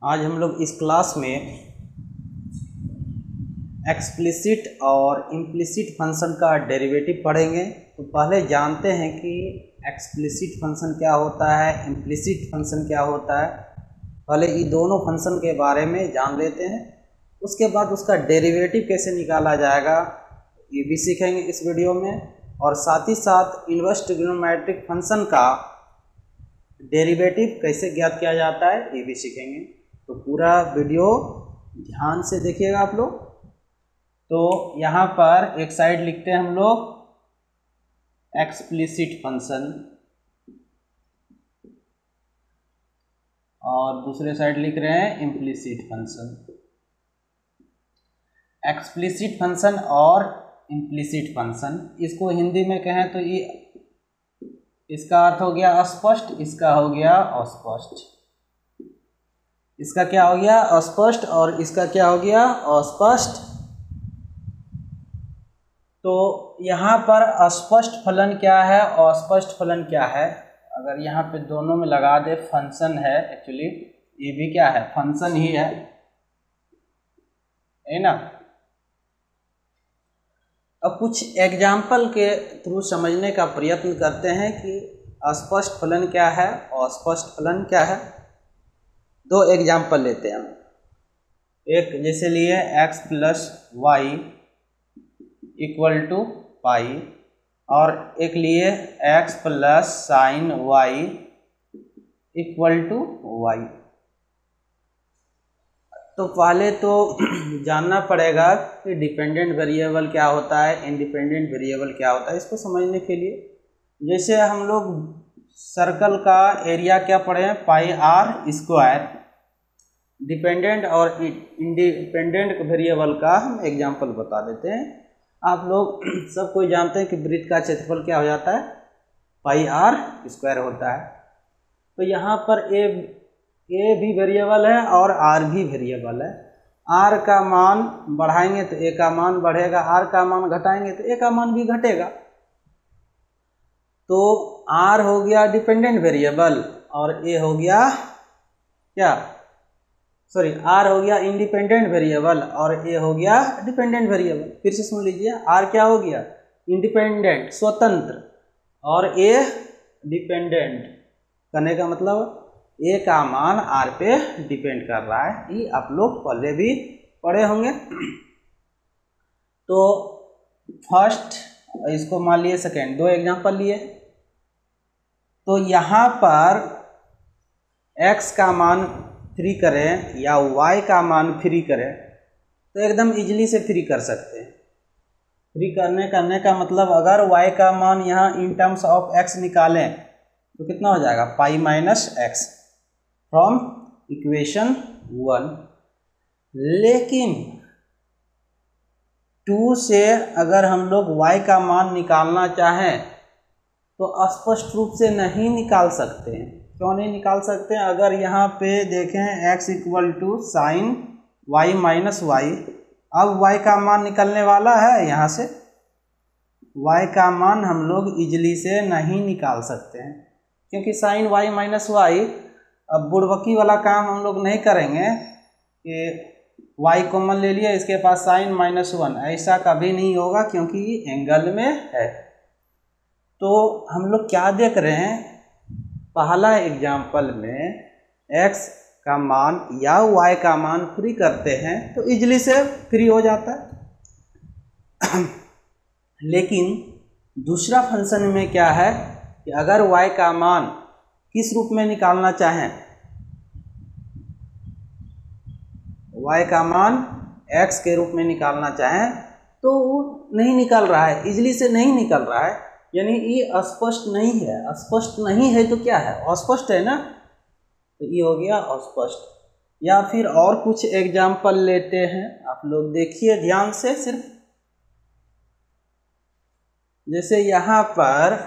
आज हम लोग इस क्लास में एक्सप्लिसिट और इम्प्लिसिट फंक्शन का डेरिवेटिव पढ़ेंगे। तो पहले जानते हैं कि एक्सप्लिसिट फंक्शन क्या होता है, इम्प्लिसिट फंक्शन क्या होता है। पहले ये दोनों फंक्शन के बारे में जान लेते हैं, उसके बाद उसका डेरिवेटिव कैसे निकाला जाएगा ये भी सीखेंगे इस वीडियो में। और साथ ही साथ इनवर्स ट्रिग्नोमेट्रिक फंक्शन का डेरिवेटिव कैसे ज्ञात किया जाता है ये भी सीखेंगे। तो पूरा वीडियो ध्यान से देखिएगा आप लोग। तो यहाँ पर एक साइड लिखते हैं हम लोग एक्सप्लिसिट फंक्शन और दूसरे साइड लिख रहे हैं इम्प्लिसिट फंक्शन। एक्सप्लिसिट फंक्शन और इम्प्लिसिट फंक्शन, इसको हिंदी में कहें तो ये इसका अर्थ हो गया अस्पष्ट, इसका हो गया अस्पष्ट। इसका क्या हो गया अस्पष्ट और इसका क्या हो गया अस्पष्ट। तो यहाँ पर अस्पष्ट फलन क्या है और अस्पष्ट फलन क्या है, अगर यहाँ पे दोनों में लगा दे फंक्शन है, एक्चुअली ये भी क्या है फंक्शन ही है ना। अब कुछ एग्जाम्पल के थ्रू समझने का प्रयत्न करते हैं कि अस्पष्ट फलन क्या है और अस्पष्ट फलन क्या है। दो एग्जाम्पल लेते हैं हम। एक जैसे लिए x plus Y equal to pi और एक लिए x plus sine Y equal to Y. तो पहले तो जानना पड़ेगा कि डिपेंडेंट वेरिएबल क्या होता है, इंडिपेंडेंट वेरिएबल क्या होता है। इसको समझने के लिए जैसे हम लोग सर्कल का एरिया क्या पढ़े हैं पाई आर स्क्वायर, डिपेंडेंट और इंडिपेंडेंट वेरिएबल का हम एग्जांपल बता देते हैं। आप लोग सब कोई जानते हैं कि वृत्त का क्षेत्रफल क्या हो जाता है पाई आर स्क्वायर होता है। तो यहाँ पर ए भी वेरिएबल है और आर भी वेरिएबल है। आर का मान बढ़ाएंगे तो ए का मान बढ़ेगा, आर का मान घटाएंगे तो ए का मान भी घटेगा। तो आर हो गया डिपेंडेंट वेरिएबल और ए हो गया क्या, सॉरी आर हो गया इंडिपेंडेंट वेरिएबल और ए हो गया डिपेंडेंट वेरिएबल। फिर से सुन लीजिए, आर क्या हो गया इंडिपेंडेंट स्वतंत्र और ए डिपेंडेंट। करने का मतलब ए का मान आर पे डिपेंड कर रहा है, ये आप लोग पहले भी पढ़े होंगे। तो फर्स्ट इसको मान लिए सेकेंड, दो एग्जांपल लिए। तो यहाँ पर x का मान फ्री करें या y का मान फ्री करें तो एकदम इजीली से फ्री कर सकते हैं। फ्री करने का मतलब अगर y का मान यहाँ इन टर्म्स ऑफ x निकालें तो कितना हो जाएगा पाई माइनस एक्स फ्रॉम इक्वेशन 1। लेकिन 2 से अगर हम लोग y का मान निकालना चाहें तो स्पष्ट रूप से नहीं निकाल सकते हैं। क्यों नहीं निकाल सकते हैं? अगर यहाँ पे देखें x equal to sine y minus y, अब y का मान निकलने वाला है। यहाँ से y का मान हम लोग इजली से नहीं निकाल सकते हैं क्योंकि साइन वाई माइनस वाई, अब बुड़बकी वाला काम हम लोग नहीं करेंगे कि y कॉमन ले लिया इसके पास साइन माइनस 1, ऐसा कभी नहीं होगा क्योंकि एंगल में है। तो हम लोग क्या देख रहे हैं, पहला एग्जाम्पल में x का मान या y का मान फ्री करते हैं तो इजली से फ्री हो जाता है। लेकिन दूसरा फंक्शन में क्या है कि अगर y का मान किस रूप में निकालना चाहें, y का मान x के रूप में निकालना चाहें तो वो नहीं निकल रहा है, इजली से नहीं निकल रहा है, यानी ये अस्पष्ट नहीं है। अस्पष्ट नहीं है तो क्या है अस्पष्ट है ना, तो ये हो गया अस्पष्ट। या फिर और कुछ एग्जाम्पल लेते हैं, आप लोग देखिए ध्यान से सिर्फ। जैसे यहाँ पर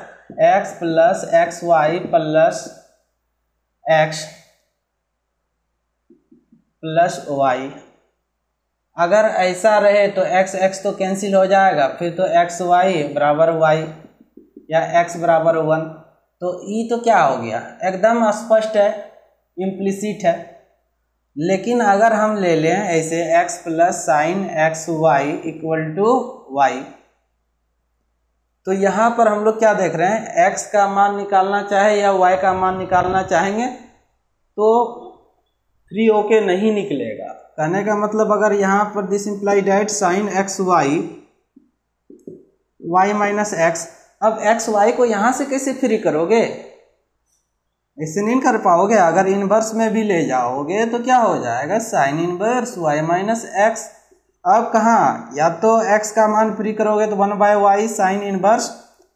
x plus x y plus x plus y, अगर ऐसा रहे तो x x तो कैंसिल हो जाएगा, फिर तो एक्स वाई बराबर वाई या x बराबर 1। तो ये तो क्या हो गया एकदम स्पष्ट है, इम्प्लिसिट है। लेकिन अगर हम ले लें ऐसे x plus sine x y equal to Y, तो यहाँ पर हम लोग क्या देख रहे हैं, x का मान निकालना चाहे या y का मान निकालना चाहेंगे तो फ्री होके नहीं निकलेगा। कहने का मतलब अगर यहाँ पर this imply that sine x y y minus x, अब एक्स वाई को यहाँ से कैसे फ्री करोगे, ऐसे नहीं कर पाओगे। अगर इनवर्स में भी ले जाओगे तो क्या हो जाएगा, sine inverse y minus x. अब कहाँ, या तो x का मान फ्री करोगे तो 1/y sine inverse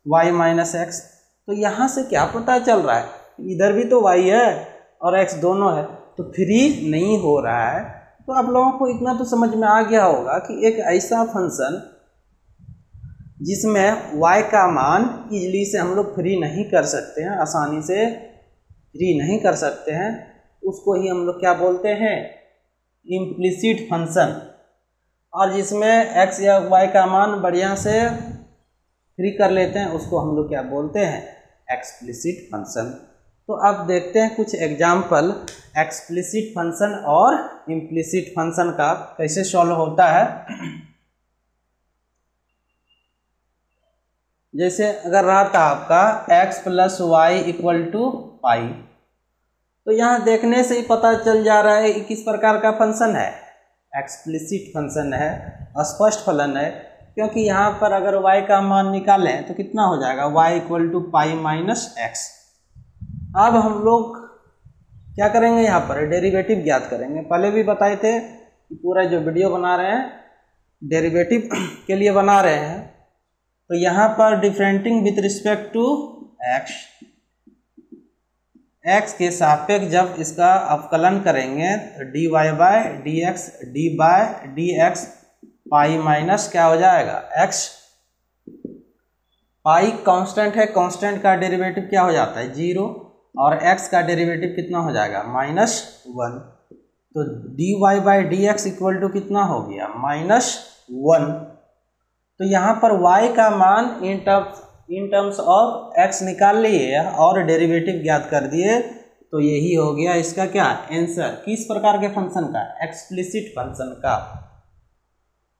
y minus x. तो यहाँ से क्या पता चल रहा है, इधर भी तो y है और x दोनों है, तो फ्री नहीं हो रहा है। तो आप लोगों को इतना तो समझ में आ गया होगा कि एक ऐसा फंक्शन जिसमें y का मान इजली से हम लोग फ्री नहीं कर सकते हैं, आसानी से फ्री नहीं कर सकते हैं, उसको ही हम लोग क्या बोलते हैं, इम्प्लिसिट फंक्शन। और जिसमें x या y का मान बढ़िया से फ्री कर लेते हैं उसको हम लोग क्या बोलते हैं, एक्सप्लिसिट फंक्शन। तो अब देखते हैं कुछ एग्जाम्पल एक्सप्लिसिट फंक्शन और इम्प्लिसिट फंक्शन का कैसे सॉल्व होता है। जैसे अगर रहा था आपका x plus Y equal to pi, तो यहाँ देखने से ही पता चल जा रहा है कि किस प्रकार का फंक्शन है, एक्सप्लिसिट फंक्शन है, स्पष्ट फलन है। क्योंकि यहाँ पर अगर y का मान निकालें तो कितना हो जाएगा, y equal to pi minus x. अब हम लोग क्या करेंगे, यहाँ पर डेरिवेटिव ज्ञात करेंगे। पहले भी बताए थे कि पूरा जो वीडियो बना रहे हैं डेरिवेटिव के लिए बना रहे हैं। तो यहाँ पर differentiating with respect to x के सापेक्ष जब इसका अवकलन करेंगे तो dy by D x d by D x pi minus क्या हो जाएगा x। पाई कांस्टेंट है, कांस्टेंट का डेरिवेटिव क्या हो जाता है 0, और x का डेरिवेटिव कितना हो जाएगा -1। तो dy by D x equal to कितना हो गया -1। तो यहाँ पर y का मान इन टर्म्स ऑफ x निकाल लिए और डेरिवेटिव ज्ञात कर दिए, तो यही हो गया इसका क्या आंसर, किस प्रकार के फंक्शन का, एक्सप्लिसिट फंक्शन का।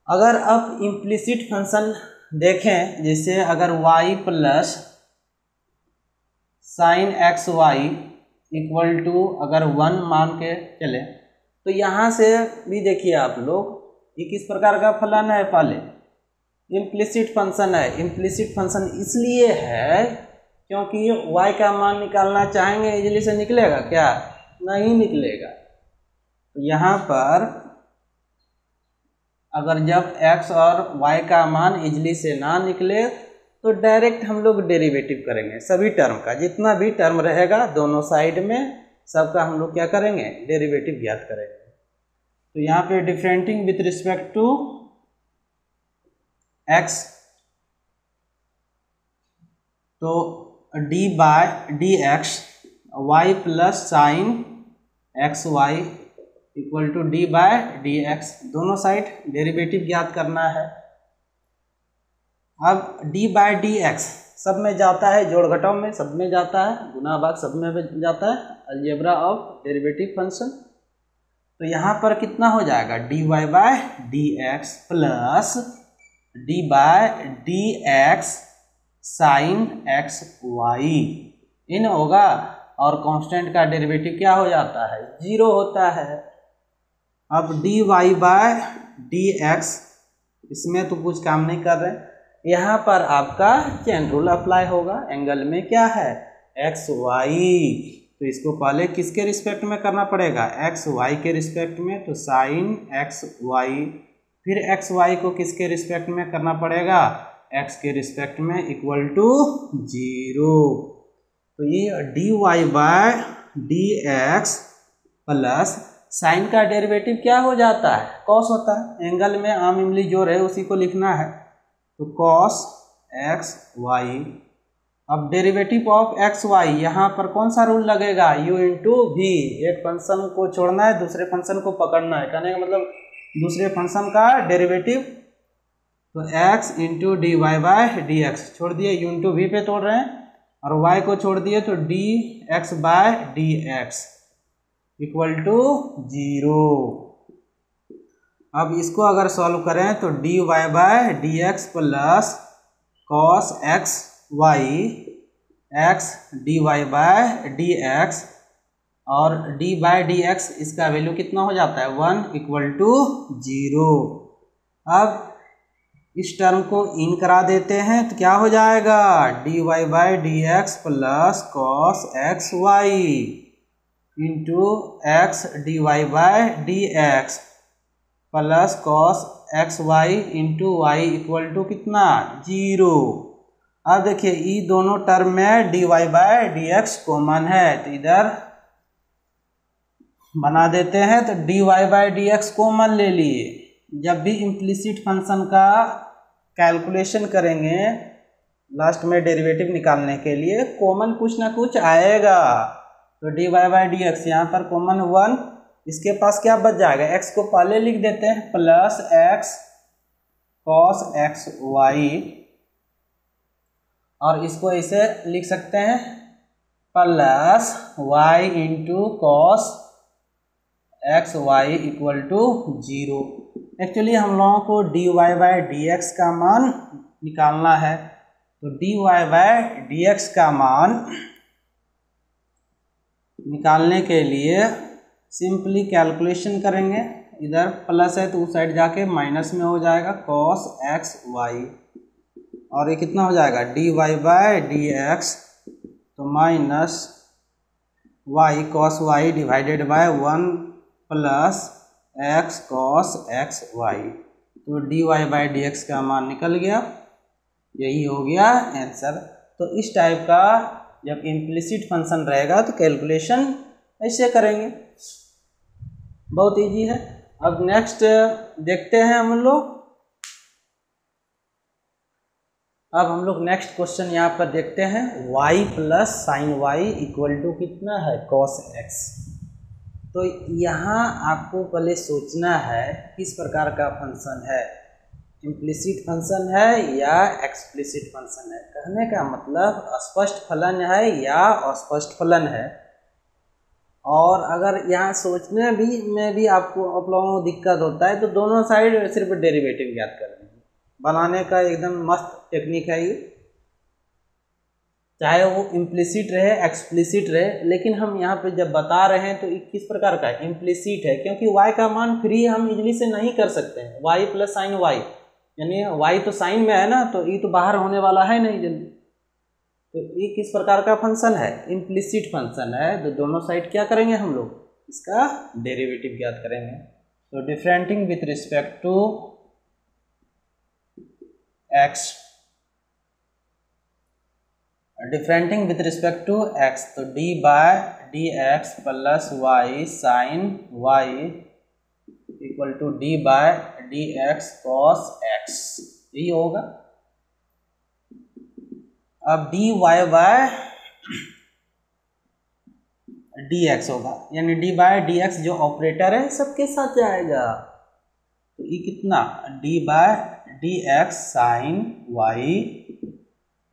अगर अब इम्प्लिसिट फंक्शन देखें, जैसे अगर y plus sine x y equal to अगर 1 मान के चले, तो यहाँ से भी देखिए आप लोग ये किस प्रकार का फलन है, पहले इम्प्लिसिट फंक्शन है। इम्प्लिसिट फंक्शन इसलिए है क्योंकि y का मान निकालना चाहेंगे इजली से निकलेगा क्या, नहीं निकलेगा। तो यहाँ पर अगर जब x और y का मान इजली से ना निकले तो डायरेक्ट हम लोग डेरिवेटिव करेंगे सभी टर्म का, जितना भी टर्म रहेगा दोनों साइड में सबका हम लोग क्या करेंगे, डेरिवेटिव ज्ञात करेंगे। तो यहाँ पे differentiating with respect to x, तो d by D x y plus sine x y equal to d by D x, दोनों साइड डेरिवेटिव ज्ञात करना है। अब d बाय डी एक्स सब में जाता है, जोड़ घटाव में सब में जाता है, गुना भाग सब में जाता है, अलजेब्रा ऑफ डेरिवेटिव फंक्शन। तो यहाँ पर कितना हो जाएगा, dy by D x plus D by D x sine x Y इन होगा, और कांस्टेंट का डेरिवेटिव क्या हो जाता है 0 होता है। अब dy बाय डी एक्स, इसमें तो कुछ काम नहीं कर रहे, यहाँ पर आपका चेन रूल अप्लाई होगा। एंगल में क्या है एक्स वाई, तो इसको पहले किसके रिस्पेक्ट में करना पड़ेगा, एक्स वाई के रिस्पेक्ट में, तो साइन एक्स वाई, फिर एक्स वाई को किसके रिस्पेक्ट में करना पड़ेगा, एक्स के रिस्पेक्ट में इक्वल टू 0। तो ये dy by D x plus sine का डेरिवेटिव क्या हो जाता है, कॉस होता है। एंगल में आम इमली जो रहे उसी को लिखना है, तो कॉस एक्स वाई। अब डेरिवेटिव ऑफ एक्स वाई, यहाँ पर कौन सा रूल लगेगा, u इंटू वी। एक फंक्शन को छोड़ना है दूसरे फंक्शन को पकड़ना है, कहने का मतलब दूसरे फंक्शन का डेरिवेटिव, तो x into d y by D x छोड़ दिए, u इंटू वी पे तोड़ रहे हैं, और y को छोड़ दिए तो d x by D x. Equal to 0। अब इसको अगर सॉल्व करें तो dy by D x plus cos x y x d y by D x, और d बाय डी एक्स इसका वैल्यू कितना हो जाता है 1 इक्वल टू 0। अब इस टर्म को इन करा देते हैं तो क्या हो जाएगा dy by D x plus cos x y into x d y by D x plus cos x y into y equal to कितना 0। अब देखिए ये दोनों टर्म में dy by D x common है तो इधर बना देते हैं, तो dy by D x common ले लिए। जब भी इम्प्लिसिट फंक्शन का कैलकुलेशन करेंगे लास्ट में डेरिवेटिव निकालने के लिए कॉमन कुछ ना कुछ आएगा। तो dy बाय डी एक्स यहाँ पर कॉमन 1, इसके पास क्या बच जाएगा x को पहले लिख देते हैं plus x cos x y, और इसको ऐसे लिख सकते हैं plus y into cos x y equal to 0। Actually हम लोगों को dy बाय डी एक्स का मान निकालना है, तो dy बाय डी एक्स का मान निकालने के लिए सिंपली कैलकुलेशन करेंगे। इधर प्लस है तो उस साइड जाके माइनस में हो जाएगा कॉस एक्स वाई, और ये कितना हो जाएगा dy बाय डी एक्स तो minus y cos y divided by 1 plus x cos x y, तो dy बाय डी एक्स का मान निकल गया। यही हो गया आंसर। तो इस टाइप का जब इम्प्लिसिट फंक्शन रहेगा तो कैलकुलेशन ऐसे करेंगे, बहुत इजी है। अब नेक्स्ट देखते हैं हम लोग। अब हम लोग नेक्स्ट क्वेश्चन यहाँ पर देखते हैं y plus sine Y equal to कितना है cos x। तो यहाँ आपको पहले सोचना है किस प्रकार का फंक्शन है, इम्प्लिसिट फंक्शन है या एक्सप्लिसिट फंक्शन है। कहने का मतलब स्पष्ट फलन है या अस्पष्ट फलन है। और अगर यहाँ सोचने में भी आपको आप लोगों को दिक्कत होता है तो दोनों साइड सिर्फ डेरिवेटिव ज्ञात कर लीजिए, बनाने का एकदम मस्त टेक्निक है ये। चाहे वो इम्प्लिसिट रहे एक्सप्लिसिट रहे, लेकिन हम यहाँ पे जब बता रहे हैं तो किस प्रकार का है इम्प्लिसिट है, क्योंकि y का मान फ्री हम इजली से नहीं कर सकते हैं। y प्लस साइन वाई यानी y तो साइन में है ना, तो ये तो बाहर होने वाला है नहीं जल्दी। तो ये किस प्रकार का फंक्शन है इम्प्लिसिट फंक्शन है। तो दोनों साइड क्या करेंगे हम लोग इसका डेरिवेटिव ज्ञात करेंगे। तो differentiating with respect to x, differentiating with respect to x, तो d by D x plus Y sine Y equal to d by D x cos x, यही होगा। अब dy बाय डी एक्स होगा, यानी d by D x जो operator है सबके साथ जाएगा। तो ये कितना d by D x sine y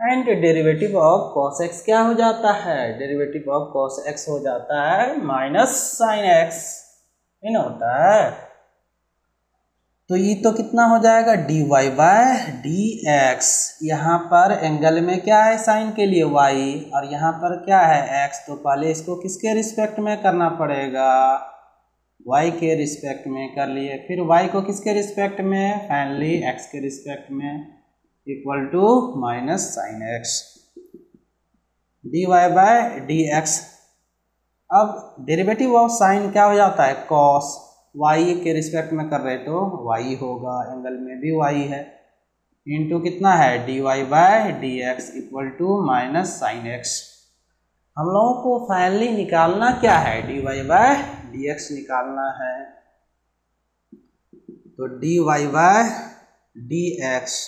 and derivative of cos x क्या हो जाता है, डेरिवेटिव ऑफ कॉस एक्स हो जाता है माइनस साइन एक्स, ये ना होता है। तो ये तो कितना हो जाएगा dy बाय डी एक्स, यहाँ पर एंगल में क्या है साइन के लिए y, और यहाँ पर क्या है x। तो पहले इसको किसके रिस्पेक्ट में करना पड़ेगा y के रिस्पेक्ट में कर लिए, फिर y को किसके रिस्पेक्ट में फाइनली x के रिस्पेक्ट में equal to minus sine x dy by D x. अब डेरिवेटिव ऑफ साइन क्या हो जाता है कॉस, y के रिस्पेक्ट में कर रहे तो y होगा, एंगल में भी y है, इंटू कितना है dy by D x equal to minus sine x. हम लोगों को फाइनली निकालना क्या है dy बाय डी एक्स निकालना है। तो dy बाय डी एक्स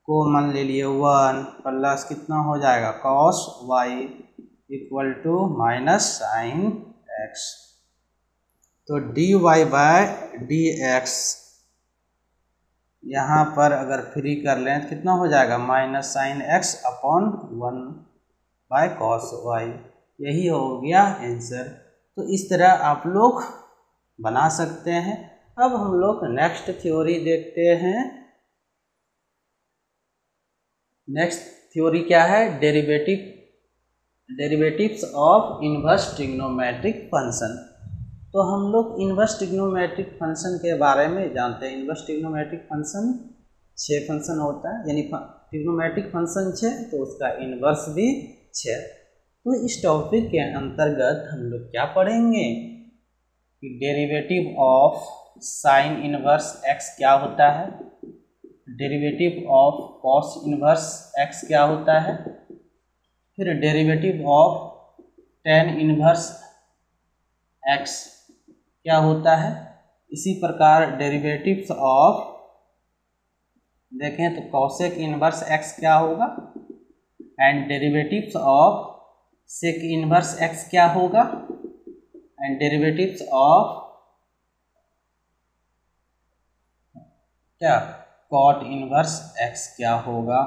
को मान ले लिए 1 प्लस कितना हो जाएगा cos y equal to minus sine x. तो dy बाय डी एक्स यहाँ पर अगर फ्री कर लें तो कितना हो जाएगा minus sine x upon 1 by cos y। यही हो गया आंसर। तो इस तरह आप लोग बना सकते हैं। अब हम लोग नेक्स्ट थ्योरी देखते हैं। नेक्स्ट थ्योरी क्या है? Derivatives of inverse trigonometric function. तो हम लोग इनवर्स ट्रिग्नोमेट्रिक फंक्शन के बारे में जानते हैं। इनवर्स ट्रिग्नोमेट्रिक फंक्शन 6 फंक्शन होता है, यानी ट्रिग्नोमेट्रिक फंक्शन 6 तो उसका इनवर्स भी 6। तो इस टॉपिक के अंतर्गत हम लोग क्या पढ़ेंगे कि derivative of sign inverse x क्या होता है, derivative of cos inverse x क्या होता है, फिर derivative of ten inverse x क्या होता है। इसी प्रकार डेरिवेटिव्स ऑफ देखें तो कॉसेक इनवर्स एक्स क्या होगा, and derivatives of sec inverse x क्या होगा, एंड डेरिवेटिव्स ऑफ क्या कॉट इनवर्स एक्स क्या होगा।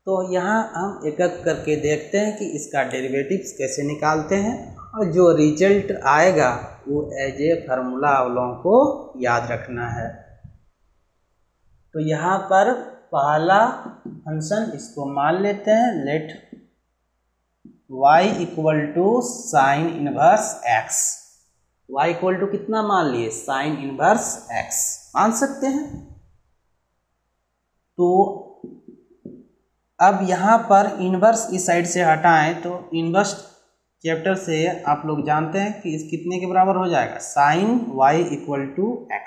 तो यहाँ हम एक एक करके देखते हैं कि इसका डेरिवेटिव्स कैसे निकालते हैं, और जो रिजल्ट आएगा वो एज ए फार्मूला आप लोगों को याद रखना है। तो यहाँ पर पहला फंक्शन इसको मान लेते हैं, let y equal to sine inverse x। y equal to कितना मान लिए? साइन इनवर्स x मान सकते हैं। तो अब यहाँ पर इनवर्स इस साइड से हटाएं तो इनवर्स चैप्टर से आप लोग जानते हैं कि इस कितने के बराबर हो जाएगा? Sine y equal to x।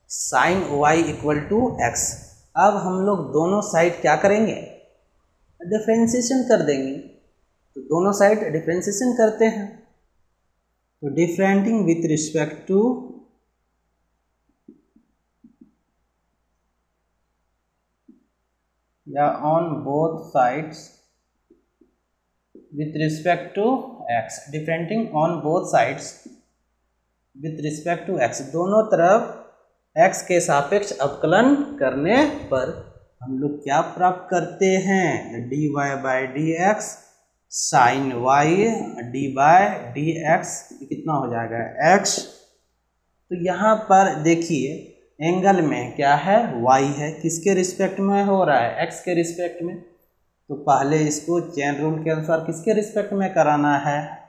Sine y equal to x। अब हम लोग दोनों साइड क्या करेंगे? डिफरेंशिएशन कर देंगे। तो दोनों साइड डिफरेंशिएशन करते हैं। तो डिफरेंटिंग विथ रिस्पेक्ट टू या on both sides with respect to x, differentiating on both sides with respect to x, दोनों तरफ x के सापेक्ष अवकलन करने पर हम लोग क्या प्राप्त करते हैं? dy by d x sine y d by d x कितना हो जाएगा? x। तो यहाँ पर देखिए एंगल में क्या है? y है। किसके रिस्पेक्ट में हो रहा है? x के रिस्पेक्ट में। तो पहले इसको चेन रूल के अनुसार किसके रिस्पेक्ट में कराना है?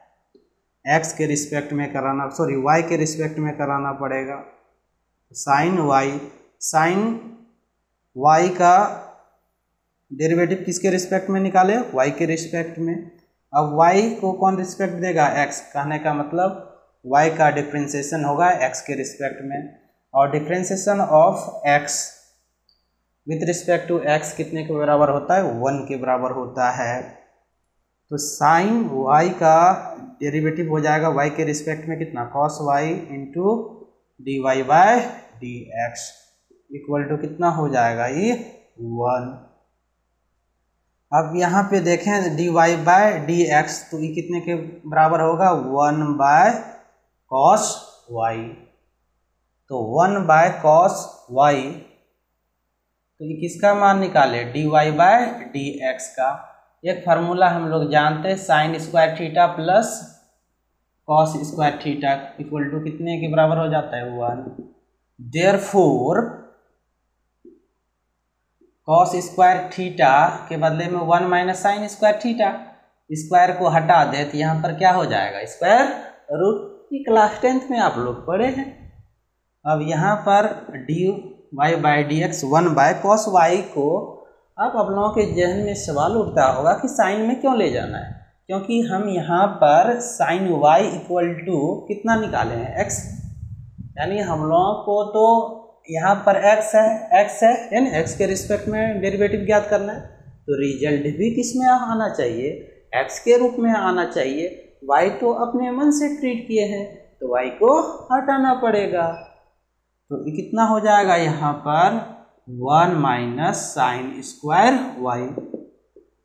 x के रिस्पेक्ट में कराना, सॉरी y के रिस्पेक्ट में कराना पड़ेगा। साइन y, साइन y का डेरिवेटिव किसके रिस्पेक्ट में निकाले? y के रिस्पेक्ट में। अब y को कौन रिस्पेक्ट देगा? x। कहने का मतलब y का डिफरेंशिएशन होगा x के रिस्पेक्ट में, और differentiation of x with respect to x कितने के बराबर होता है? 1 के बराबर होता है। तो साइन y का डेरिवेटिव हो जाएगा y के रिस्पेक्ट में कितना? cos y into d y by D x equal to कितना हो जाएगा? ये 1। अब यहाँ पे देखें d y by D x, तो ये कितने के बराबर होगा? 1 बाय कॉस वाई। तो 1 बाय कॉस वाई, तो ये किसका मान निकाले? D y by D x का। एक फार्मूला हम लोग जानते हैं, sine square theta plus cos square theta equal to कितने के बराबर हो जाता है? 1। देयरफॉर कॉस स्क्वायर थीटा के बदले में 1 minus sine square theta, square को हटा दे तो यहाँ पर क्या हो जाएगा? Square root. ये क्लास 10th में आप लोग पढ़े हैं। अब यहाँ पर d y by d x 1 by cos y को अब आप लोगों के जहन में सवाल उठता होगा कि साइन में क्यों ले जाना है? क्योंकि हम यहाँ पर साइन y इक्वल टू कितना निकाले हैं? x। यानी हम लोगों को तो यहाँ पर x है यानी x के रिस्पेक्ट में डेरिवेटिव ज्ञात करना है। तो रिजल्ट भी किस में आना चाहिए? x के रूप में आना चाहिए। y तो अपने मन से ट्रीट किए हैं तो y को हटाना पड़ेगा। तो ये कितना हो जाएगा? यहाँ पर 1 minus sine square y।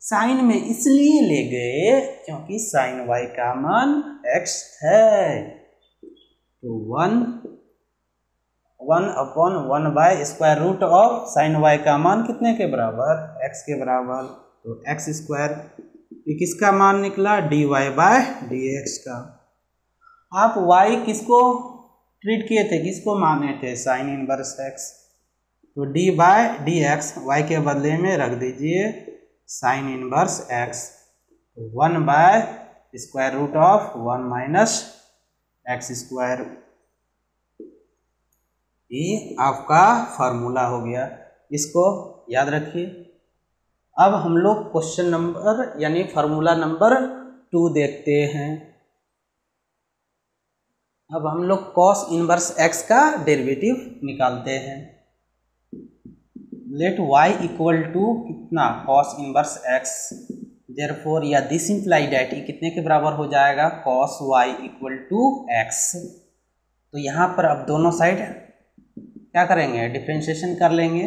Sine में इसलिए ले गए क्योंकि साइन y का मान x है। तो 1 by square root of sine y का मान कितने के बराबर? x के बराबर। तो एक्स स्क्वायर, ये किसका मान निकला, d y by D x का। आप वाई किसको ट्रीट किए थे, किसको माने थे, साइन इनवर्स एक्स, तो d by D x y के बदले में रख दीजिए sine inverse x, 1 by square root of 1 minus x square. ये आपका फार्मूला हो गया, इसको याद रखिए। अब हम लोग क्वेश्चन नंबर यानी फार्मूला नंबर 2 देखते हैं। अब हम लोग कॉस इनवर्स एक्स का डेरिवेटिव निकालते हैं। लेट y इक्वल टू कितना, कॉस इनवर्स एक्स, देयरफॉर या दिस इंप्लाई दैट ये कितने के बराबर हो जाएगा, cos y equal to x. तो यहाँ पर अब दोनों साइड क्या करेंगे, डिफ्रेंशिएशन कर लेंगे,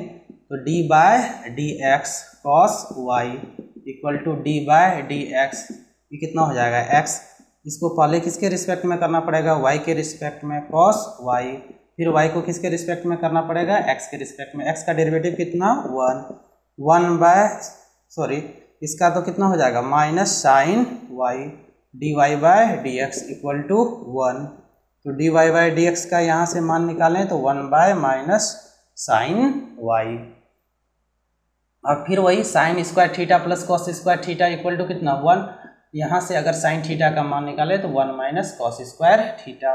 तो d by D x cos y equal to d by D x, ये कितना हो जाएगा x, इसको पहले किसके रिस्पेक्ट में करना पड़ेगा, y के रिस्पेक्ट में कॉस y, फिर y को किसके रिस्पेक्ट में करना पड़ेगा, x के रिस्पेक्ट में। x का डेरिवेटिव कितना 1 बाय सॉरी इसका तो कितना हो जाएगा minus sine y d y by D x equal to 1, तो d y by D x का यहाँ से मान निकालें तो 1 बाय माइनस साइन y, और फिर वही sine square theta plus cos square theta equal to कितना 1, यहाँ से अगर साइन थीटा का मान निकाले तो 1 माइनस कॉस स्क्वायर थीटा।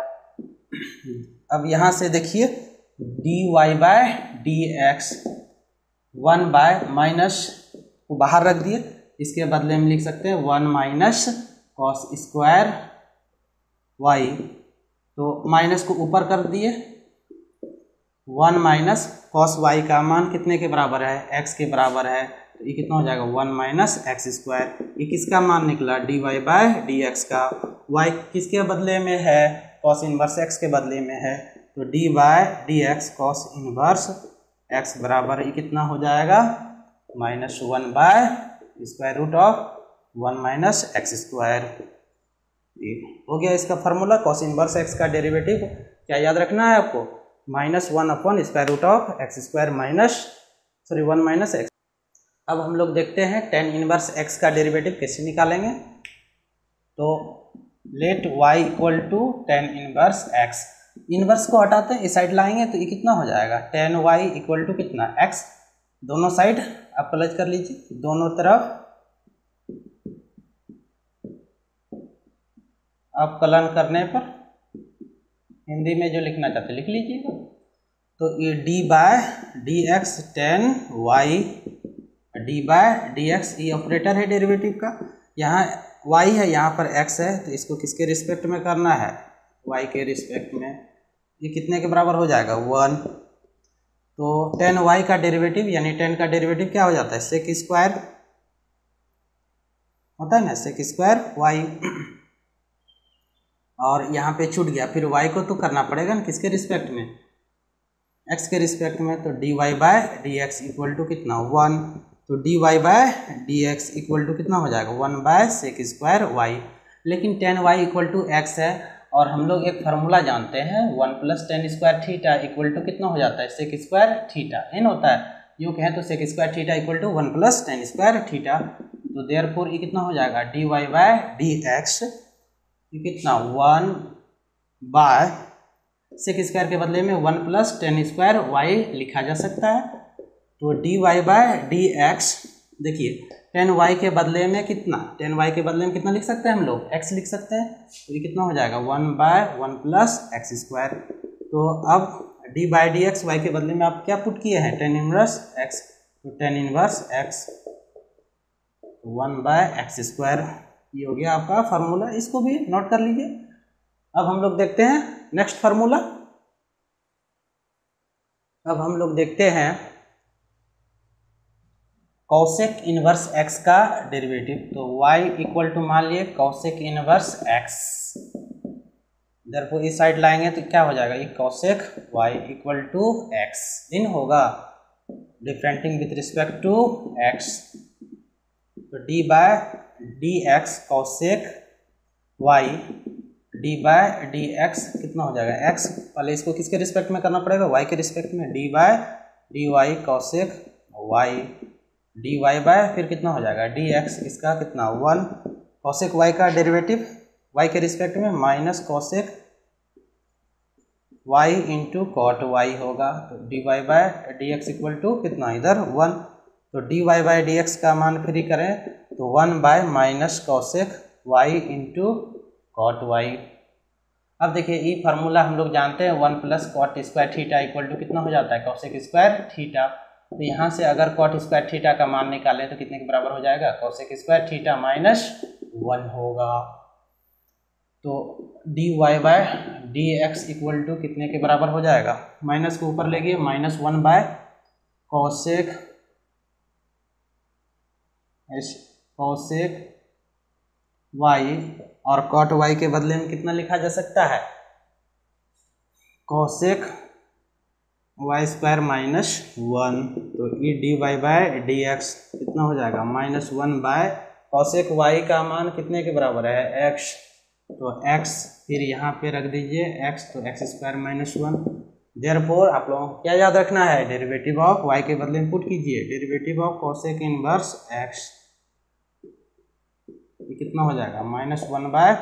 अब यहाँ से देखिए d y by D x 1 by minus को बाहर रख दिए, इसके बदले में लिख सकते हैं 1 माइनस कॉस स्क्वायर वाई, तो माइनस को ऊपर कर दिए, 1 माइनस कॉस वाई का मान कितने के बराबर है, एक्स के बराबर है, तो ये कितना हो जाएगा 1 माइनस एक्स स्क्वायर। ये किसका मान निकला, d y by D x का, वाई किसके बदले में है, कॉस इनवर्स एक्स के बदले में है, तो d by D x cos inverse x बराबर ये कितना हो जाएगा minus 1 by square root of 1 minus x square. हो गया इसका फार्मूला, कॉस इनवर्स एक्स का डेरिवेटिव क्या याद रखना है आपको, -1 upon square root of x square minus 1 minus x. अब हम लोग देखते हैं टेन इनवर्स एक्स का डेरिवेटिव कैसे निकालेंगे। तो let y equal to tan inverse x, inverse को हटाते हैं इस साइड लाएंगे तो ये कितना हो जाएगा टेन वाई इक्वल टू कितना x, दोनों साइड आप प्लस कर लीजिए, दोनों तरफ आप कलन करने पर हिंदी में जो लिखना चाहते लिख लीजिएगा। तो ये d by D x tan y d by D x, ये ऑपरेटर है डेरिवेटिव का, यहाँ y है यहाँ पर x है, तो इसको किसके रिस्पेक्ट में करना है y के रिस्पेक्ट में, ये कितने के बराबर हो जाएगा 1। तो टेन वाई का डेरिवेटिव यानी टेन का डेरिवेटिव क्या हो जाता है सेक स्क्वायर होता है ना, सेक स्क्वायर वाई, और यहाँ पे छूट गया, फिर y को तो करना पड़ेगा ना किसके रिस्पेक्ट में x के रिस्पेक्ट में, तो d y by D x equal to कितना 1, तो d y by D x equal to कितना हो जाएगा 1 बाय सेक स्क्वायर वाई। लेकिन tan y equal to x है और हम लोग एक फार्मूला जानते हैं 1 plus tan square theta equal to कितना हो जाता है सेक स्क्वायर थीटा, है ना होता है, यूँ कहें तो sec square theta equal to 1 plus tan square theta. तो देयरफॉर ये कितना हो जाएगा d y by D x, ये कितना 1 बाय सेक स्क्वायर के बदले में 1 प्लस टेन स्क्वायर वाई लिखा जा सकता है। तो d y by D x, देखिए टेन वाई के बदले में कितना, टेन वाई के बदले में कितना लिख सकते हैं हम लोग एक्स लिख सकते हैं, तो ये कितना हो जाएगा 1 बाय 1 प्लस एक्स स्क्वायर। तो अब d by d x y के बदले में आप क्या पुट किए हैं टेन इनवर्स एक्स, तो tan inverse x 1 by x square, ये हो गया आपका फार्मूला, इसको भी नोट कर लीजिए। अब हम लोग देखते हैं नेक्स्ट फार्मूला। अब हम लोग देखते हैं कॉसेक इनवर्स एक्स का डेरिवेटिव। तो y इक्वल टू मान लिए कॉसेक इनवर्स x, देयरफॉर इस साइड लाएंगे तो क्या हो जाएगा ये cosec y equal to x, इन होगा differentiating with respect to x, तो d by D x cosec y d by D x कितना हो जाएगा x, पहले इसको किसके रिस्पेक्ट में करना पड़ेगा y के रिस्पेक्ट में, d by d y cosec y d y by फिर कितना हो जाएगा डी एक्स, इसका कितना 1 कॉसेक वाई का डेरिवेटिव वाई के रिस्पेक्ट में minus cosec y into cot y होगा। तो d y by D x equal to कितना इधर 1, तो d y by D x का मान फ्री करें तो 1 by minus cosec y into cot y. अब देखिए ये फार्मूला हम लोग जानते हैं 1 plus cot square theta equal to कितना हो जाता है कॉसेक स्क्वायर थीटा। तो यहाँ से अगर कॉट स्क्वायर थीटा का मान निकालें तो कितने के बराबर हो जाएगा कॉसेक स्क्वायर थीटा माइनस 1 होगा। तो d y by D x equal to कितने के बराबर हो जाएगा, माइनस को ऊपर ले गए माइनस 1 बाय कॉसेक वाई, और कॉट वाई के बदले में कितना लिखा जा सकता है कॉसेक वाई स्क्वायर माइनस 1। तो ये d y by D x कितना हो जाएगा माइनस 1 बाय कॉसेक वाई का मान कितने के बराबर है एक्स, तो एक्स फिर यहाँ पे रख दीजिए एक्स, तो एक्स स्क्वायर माइनस 1। देयरफॉर आप लोगों को क्या याद रखना है, डेरिवेटिव ऑफ वाई के बदले में पुट कीजिए derivative of cosec inverse x, ये कितना हो जाएगा minus 1 by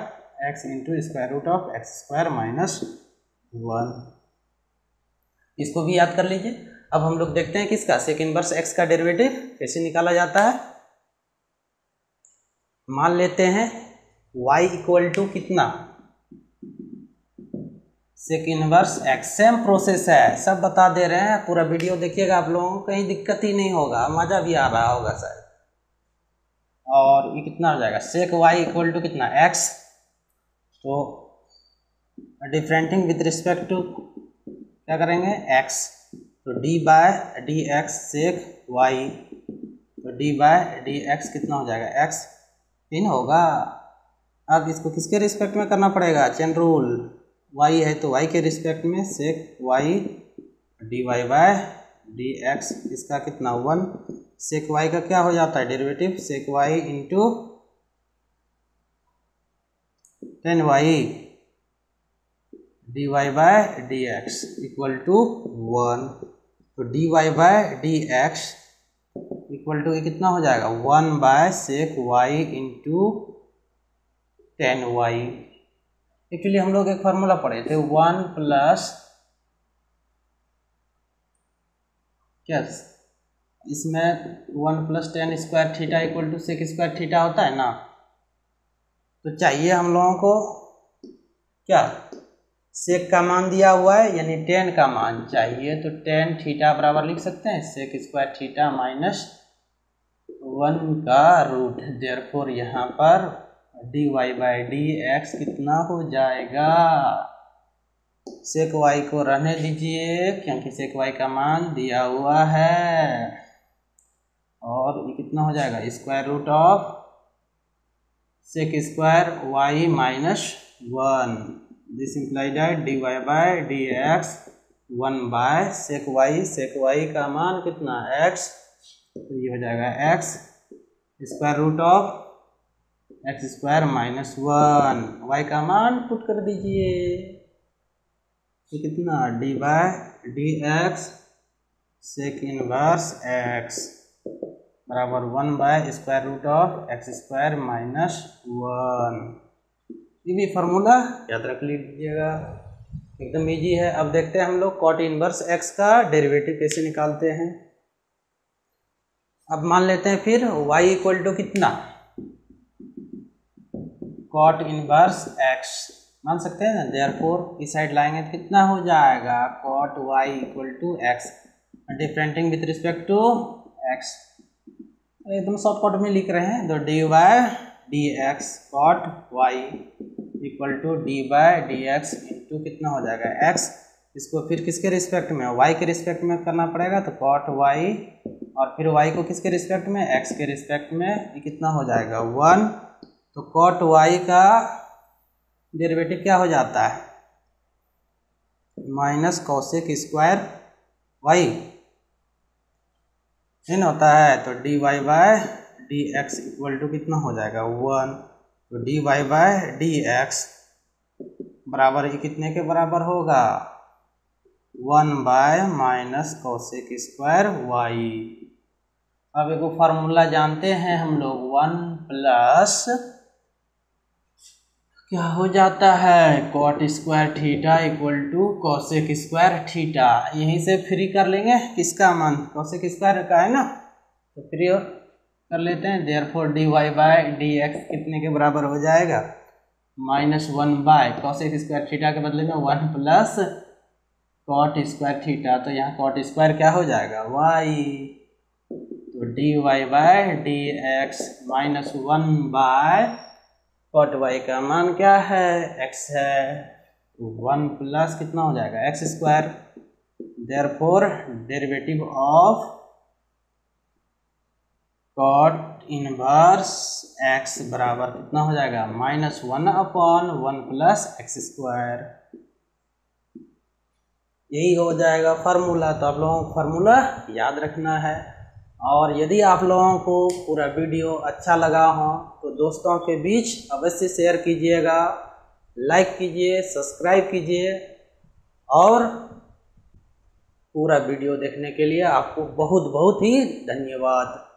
x into square root of x square minus 1। इसको भी याद कर लीजिए। अब हम लोग देखते हैं किसका सेक इनवर्स एक्स का डेरिवेटिव कैसे निकाला जाता है। मान लेते हैं y इक्वल टू कितना sec inverse x, same process है, सब बता दे रहे हैं, पूरा वीडियो देखिएगा, आप लोगों को कहीं दिक्कत ही नहीं होगा, मजा भी आ रहा होगा शायद। और ये कितना हो जाएगा सेक y इक्वल टू कितना x, तो डिफरेंटिंग विथ रिस्पेक्ट टू क्या करेंगे x, तो d by D x sec y, तो d बाय डी एक्स कितना हो जाएगा x इन होगा। अब इसको किसके रिस्पेक्ट में करना पड़ेगा, चेन रूल, y है तो y के रिस्पेक्ट में sec y d y by D x, इसका कितना 1, सेक y का क्या हो जाता है derivative sec y into tan y d y by D x equal to 1। तो d y by D x equal to कितना हो जाएगा 1 by sec y into tan y. Actually हम लोग एक फार्मूला पढ़े थे 1 प्लस क्या इसमें 1 plus tan square theta equal to sec square theta होता है ना। तो चाहिए हम लोगों को क्या सेक का मान दिया हुआ है यानी टेन का मान चाहिए, तो टेन थीटा बराबर लिख सकते हैं सेक स्क्वायर थीटा माइनस 1 का रूट। देयरफॉर यहाँ पर d y by d x कितना हो जाएगा, सेक वाई को रहने दीजिए क्योंकि सेक वाई का मान दिया हुआ है, और ये कितना हो जाएगा square root of sec square y minus 1। This imply that d y by D x 1 by sec y का मान कितना एक्स, तो ये हो जाएगा x square root of x square minus 1, y का मान पुट कर दीजिए, तो कितना d by D x sec inverse x बराबर 1 by square root of x square minus 1। ये भी फार्मूला याद रख लीजिएगा, एकदम इजी है। अब देखते हैं हम लोग कॉट इनवर्स एक्स का डेरिवेटिव कैसे निकालते हैं। अब मान लेते हैं फिर y इक्वल टू कितना कॉट इनवर्स एक्स मान सकते हैं ना, देयरफॉर इस साइड लाएंगे तो कितना हो जाएगा cot y equal to x, differentiating with respect to x, एकदम शॉर्टकट में लिख रहे हैं, तो d by D x cot y equal to d by D x into कितना हो जाएगा एक्स, इसको फिर किसके रिस्पेक्ट में वाई के रिस्पेक्ट में करना पड़ेगा, तो कॉट वाई, और फिर वाई को किसके रिस्पेक्ट में एक्स के रिस्पेक्ट में, ये कितना हो जाएगा 1। तो कॉट वाई का डेरिवेटिव क्या हो जाता है माइनस कॉसेक स्क्वायर वाई इन होता है, तो d y by D x equal to कितना हो जाएगा 1। तो d y by D x बराबर ये कितने के बराबर होगा 1 by minus cosec square y. अब एक फार्मूला जानते हैं हम लोग, 1 प्लस क्या हो जाता है, cot square theta equal to cosec square theta. यहीं से फ्री कर लेंगे किसका मान, कॉसेक स्क्वायर का है ना, तो फ्री कर लेते हैं। देयरफॉर dy बाय dx कितने के बराबर हो जाएगा, -1 बाय कॉसेक स्क्वायर थीटा के बदले में 1 प्लस कॉट स्क्वायर थीटा। तो यहाँ कॉट स्क्वायर क्या हो जाएगा, y, तो dy by dx -1 by cot y का मान क्या है, x है, 1 प्लस कितना हो जाएगा x square. Therefore derivative of cot inverse x बराबर कितना हो जाएगा, -1 अपॉन 1 प्लस x स्क्वायर। यही हो जाएगा फार्मूला। तो आप लोगों को फार्मूला याद रखना है। और यदि आप लोगों को पूरा वीडियो अच्छा लगा हो तो दोस्तों के बीच अवश्य शेयर कीजिएगा, लाइक कीजिए, सब्सक्राइब कीजिए। और पूरा वीडियो देखने के लिए आपको बहुत बहुत ही धन्यवाद।